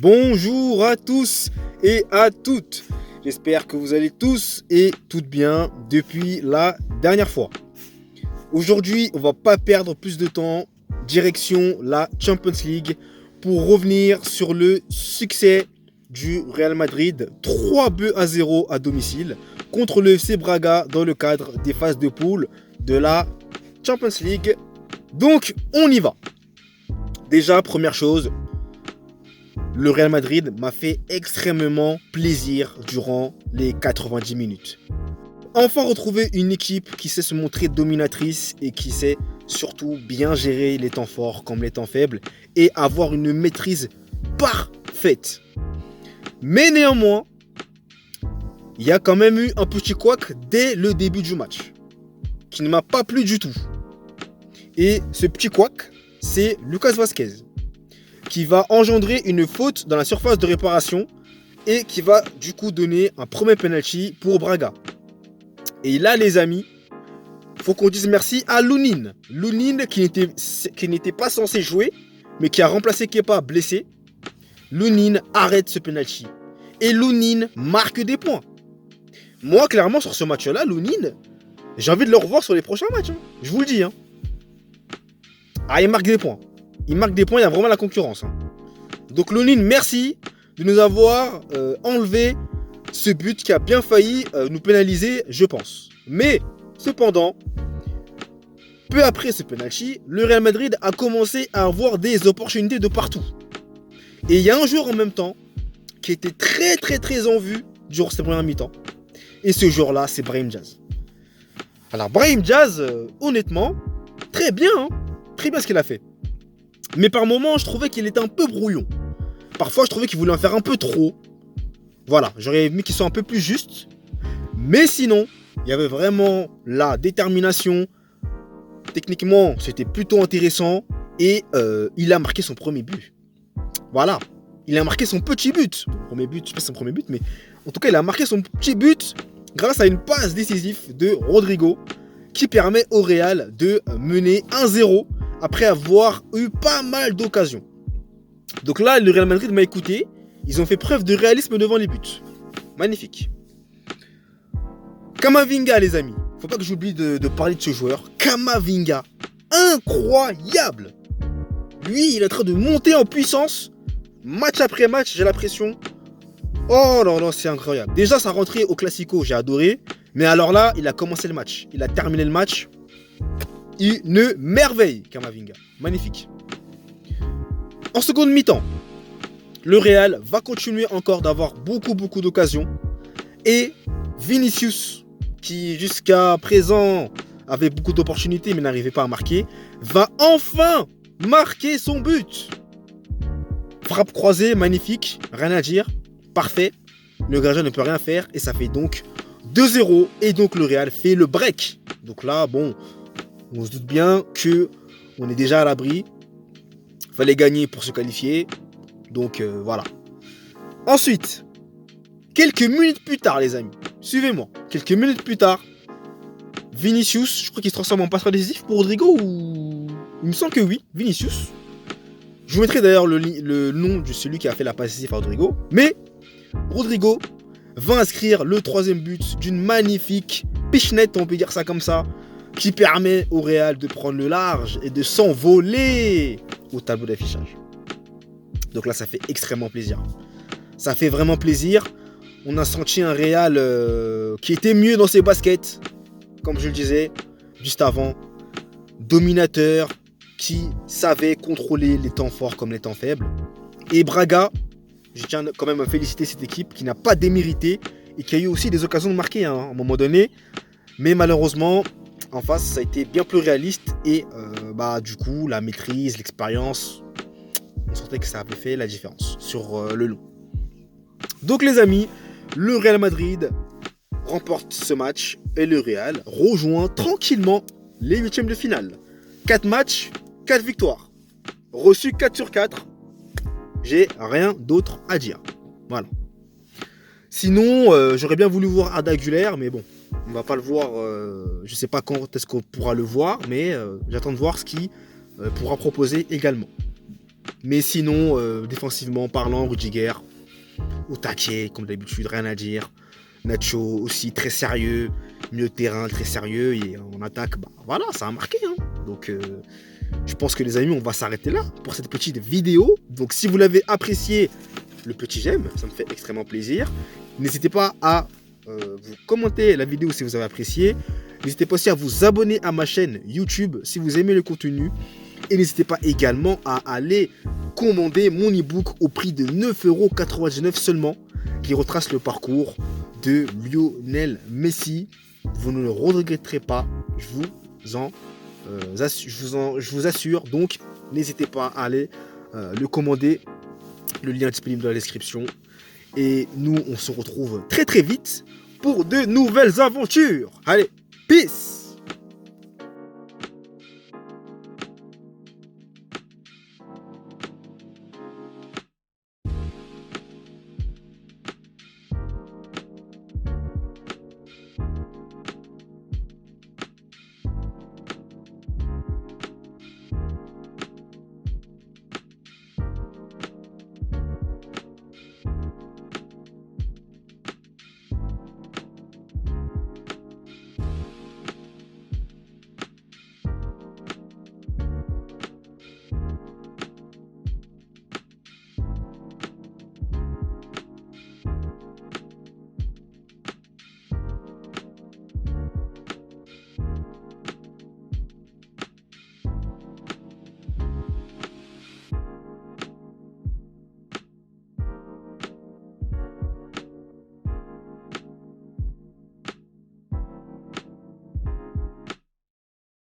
Bonjour à tous et à toutes. J'espère que vous allez tous et toutes bien depuis la dernière fois. Aujourd'hui, on va pas perdre plus de temps. Direction la Champions League pour revenir sur le succès du Real Madrid. 3-0 à domicile contre le FC Braga dans le cadre des phases de poule de la Champions League. Donc, on y va. Déjà, première chose, le Real Madrid m'a fait extrêmement plaisir durant les 90 minutes. Enfin retrouver une équipe qui sait se montrer dominatrice et qui sait surtout bien gérer les temps forts comme les temps faibles et avoir une maîtrise parfaite. Mais néanmoins, il y a quand même eu un petit couac dès le début du match qui ne m'a pas plu du tout. Et ce petit couac, c'est Lucas Vázquez qui va engendrer une faute dans la surface de réparation et qui va du coup donner un premier penalty pour Braga. Et là les amis, faut qu'on dise merci à Lunin. Lunin qui n'était pas censé jouer, mais qui a remplacé Kepa blessé. Lunin arrête ce penalty. Et Lunin marque des points. Moi clairement sur ce match-là, Lunin, j'ai envie de le revoir sur les prochains matchs. Je vous le dis. Ah, il marque des points. Il marque des points, il y a vraiment la concurrence. Donc Lunin, merci de nous avoir enlevé ce but qui a bien failli nous pénaliser, je pense. Mais, cependant, peu après ce penalty, le Real Madrid a commencé à avoir des opportunités de partout. Et il y a un joueur en même temps qui était très en vue durant cette première mi-temps. Et ce joueur-là, c'est Brahim Diaz. Alors Brahim Diaz, honnêtement, très bien ce qu'il a fait. Mais par moments, je trouvais qu'il était un peu brouillon. Parfois, je trouvais qu'il voulait en faire un peu trop. Voilà, j'aurais aimé qu'il soit un peu plus juste. Mais sinon, il y avait vraiment la détermination. Techniquement, c'était plutôt intéressant. Et il a marqué son premier but. Voilà, il a marqué son petit but. Premier but, je sais pas si c'est son premier but, mais en tout cas, il a marqué son petit but grâce à une passe décisive de Rodrigo qui permet au Real de mener 1-0 après avoir eu pas mal d'occasions. Donc là, le Real Madrid m'a écouté. Ils ont fait preuve de réalisme devant les buts. Magnifique. Camavinga, les amis. Faut pas que j'oublie de parler de ce joueur. Camavinga. Incroyable. Lui, il est en train de monter en puissance. Match après match, j'ai l'impression. Oh non, c'est incroyable. Déjà, sa rentrée au Classico, j'ai adoré. Mais alors là, il a commencé le match. Il a terminé le match. Une merveille, Camavinga. Magnifique. En seconde mi-temps, le Real va continuer encore d'avoir beaucoup d'occasions. Et Vinicius, qui jusqu'à présent avait beaucoup d'opportunités mais n'arrivait pas à marquer, va enfin marquer son but. Frappe croisée, magnifique, rien à dire, parfait. Le gardien ne peut rien faire et ça fait donc 2-0 et donc le Real fait le break. Donc là, bon, on se doute bien qu'on est déjà à l'abri. Fallait gagner pour se qualifier. Donc voilà. Ensuite, quelques minutes plus tard, les amis, suivez-moi. Quelques minutes plus tard, Vinicius, je crois qu'il se transforme en passeur décisif pour Rodrigo ou... Il me semble que oui, Vinicius. Je vous mettrai d'ailleurs le nom de celui qui a fait la passe décisive à Rodrigo. Mais Rodrigo va inscrire le troisième but d'une magnifique pichenette, on peut dire ça comme ça, qui permet au Real de prendre le large et de s'envoler au tableau d'affichage. Donc là, ça fait extrêmement plaisir. Ça fait vraiment plaisir. On a senti un Real qui était mieux dans ses baskets, comme je le disais juste avant. Dominateur, qui savait contrôler les temps forts comme les temps faibles. Et Braga, je tiens quand même à féliciter cette équipe qui n'a pas démérité et qui a eu aussi des occasions de marquer à un moment donné. Mais malheureusement, en face, ça a été bien plus réaliste et du coup, la maîtrise, l'expérience, on sentait que ça avait fait la différence sur le long. Donc les amis, le Real Madrid remporte ce match et le Real rejoint tranquillement les huitièmes de finale. 4 matchs, 4 victoires. Reçu 4 sur 4. J'ai rien d'autre à dire. Voilà. Sinon, j'aurais bien voulu voir Arda Güler, mais bon, on va pas le voir. Je sais pas quand est-ce qu'on pourra le voir, mais j'attends de voir ce qu'il pourra proposer également. Mais sinon, défensivement parlant, Rudiger, au taquet, comme d'habitude, rien à dire. Nacho aussi très sérieux, milieu de terrain très sérieux, et en attaque, bah, voilà, ça a marqué. Hein. Donc je pense que les amis, on va s'arrêter là pour cette petite vidéo. Donc si vous l'avez apprécié, le petit j'aime, ça me fait extrêmement plaisir. N'hésitez pas à vous commenter la vidéo si vous avez apprécié. N'hésitez pas aussi à vous abonner à ma chaîne YouTube si vous aimez le contenu. Et n'hésitez pas également à aller commander mon e-book au prix de 9,99 € seulement, qui retrace le parcours de Lionel Messi. Vous ne le regretterez pas, je vous assure. Donc, n'hésitez pas à aller le commander. Le lien est disponible dans la description. Et nous, on se retrouve très très vite pour de nouvelles aventures. Allez, peace!